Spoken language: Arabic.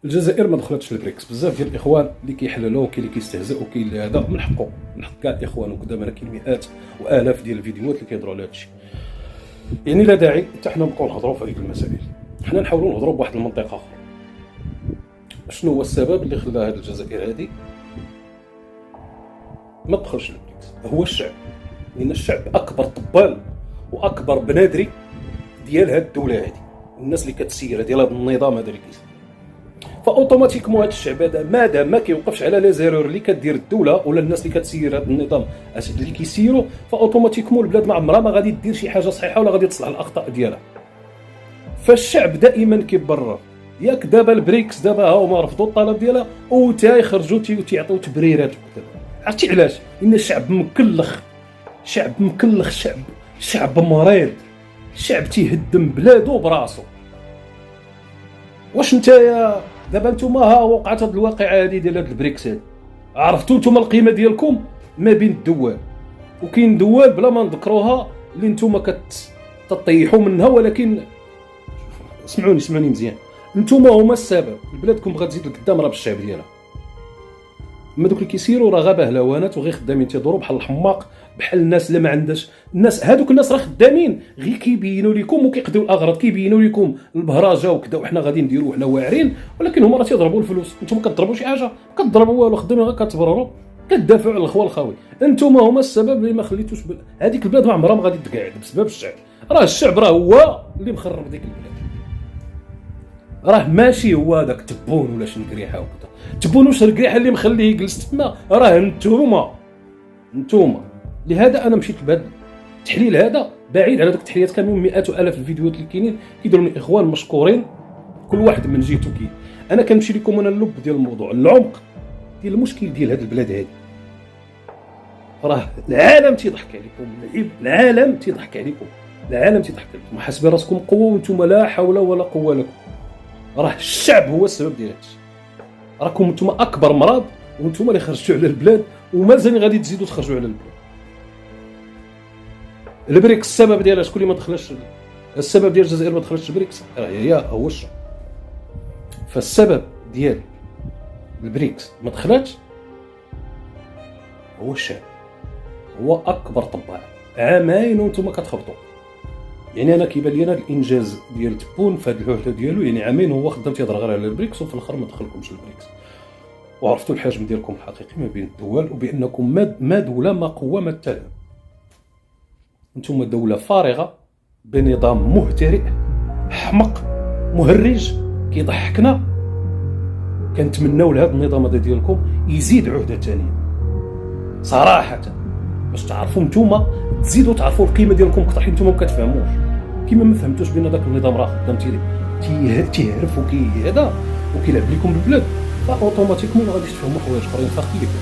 الجزائر ما دخلتش البريكس. بزاف ديال الاخوان اللي كيحللوا وكاين اللي كيستهزئوا وكاين اللي هذا من حقه، من حق كاع الاخوان وقدام. انا كاين مئات والاف ديال الفيديوهات اللي كيهضروا على هذا الشيء. يعني لا داعي حتى حنا نبقاو نهضروا في هذيك المسائل. حنا نحاولوا نهضروا بواحد المنطقه اخرى. شنو هو السبب اللي خلى هذه الجزائر هذه ما تدخلش البريكس؟ هو الشعب. لان الشعب اكبر طبال واكبر بنادري ديال هذه الدوله هذه، والناس اللي كتسير ديال هذا النظام هذا اللي كيسير. فاوتوماتيكمون هذا الشعب هذا مادام ما كيوقفش على لي زيرور اللي كدير الدوله ولا الناس اللي كتسير هذا النظام اللي كيسيروا، فاوتوماتيكمون البلاد ما عمرها ما غادي دير شي حاجه صحيحه ولا غادي تصلح الاخطاء ديالها. فالشعب دائما كيبرر. ياك دابا البريكس دابا ها هما رفضوا الطلب ديالها وتا يخرجوا تيعطيو تبريرات وكذا. عرفتي علاش؟ لان الشعب مكلخ، شعب مكلخ، شعب مريض، شعب تيهدم بلادو براسو. واش نتايا دابا نتوما ها وقعت هاد الواقعه هادي ديال هاد البريكس هادي، عرفتوا نتوما القيمه ديالكم ما بين الدول، وكاين دول بلا ما نذكروها اللي نتوما كتطيحوا منها، ولكن اسمعوني مزيان، نتوما هما السبب. بلادكم غتزيد لقدام راه بالشعب ديالها. اما دوك اللي كيسيروا راه غا بهلوانات وغير خدامين تيدوروا بحال الحماق، بحال الناس اللي ما عندهاش. الناس هذوك الناس راه خدامين غير كيبينوا لكم وكيقضيو الاغراض، كيبينوا لكم البهرجه وكذا وحنا غادي نديروا وحنا واعرين، ولكن هما راه تيضربوا الفلوس. نتوما كتضربوا شي حاجه؟ كتضربوا والو، خدامين غير كتبرروا، كتدافعوا على الخوال الخاوي. انتوما هما السبب اللي ما خليتوش هذيك البلاد ما عمرها ما غادي تقعد بسبب الشعب. راه الشعب راه هو اللي مخرب ديك البلاد. راه ماشي هو داك تبون ولا شنكريحه وكذا. تبون وشنكريحه اللي مخليه يجلس تما راه نتوما. لهذا انا مشيت لهذا التحليل هذا، بعيد على داك التحليلات كاملين مئات والاف الفيديوهات اللي كاينين كيديروا الاخوان مشكورين كل واحد من جهته. انا كنمشي لكم انا اللب ديال الموضوع، العمق ديال المشكل ديال هذه البلاد هذه. راه العالم تيضحك عليكم، العالم تيضحك عليكم، حاسبين راسكم قوه وانتم لا حول ولا قوه لكم. راه الشعب هو السبب ديال هادشي. راكم انتم اكبر مرض وانتم اللي خرجتوا على البلاد ومازال غادي تزيدوا تخرجوا على البلاد. البريكس السبب ديالها شكون اللي ما دخلش؟ السبب ديال الجزائر ما دخلتش البريكس راه هي هو الشعب. فالسبب ديال البريكس ما دخلاتش هو الشعب، هو اكبر طباع. عامين وانتم كتخبطوا. يعني انا كيبان لي انا الانجاز ديال تبون في هذه العهده ديالو، يعني عامين هو خدام تيهضر غير على البريكس وفي الاخر ما دخلكمش البريكس، وعرفتوا الحجم ديالكم الحقيقي ما بين الدول، وبانكم ما دوله ما قوه ما تلعب. انتم دوله فارغه بنظام مهترئ حمق مهرج كيضحكنا. كنتمناو لهذا النظام هذا ديالكم يزيد عهده ثانيه صراحه، باش تعرفوا نتوما تزيدوا تعرفوا القيمه ديالكم اكثر، حيت نتوما ما كتفهموش كيما ما فهمتوش بان داك النظام راه خدام تيهرف هذا وكيلعب لكم بالبلاد. فاوتوماتيكمون ما غاديش تفهموا حوايج اخرين فاخي لكم.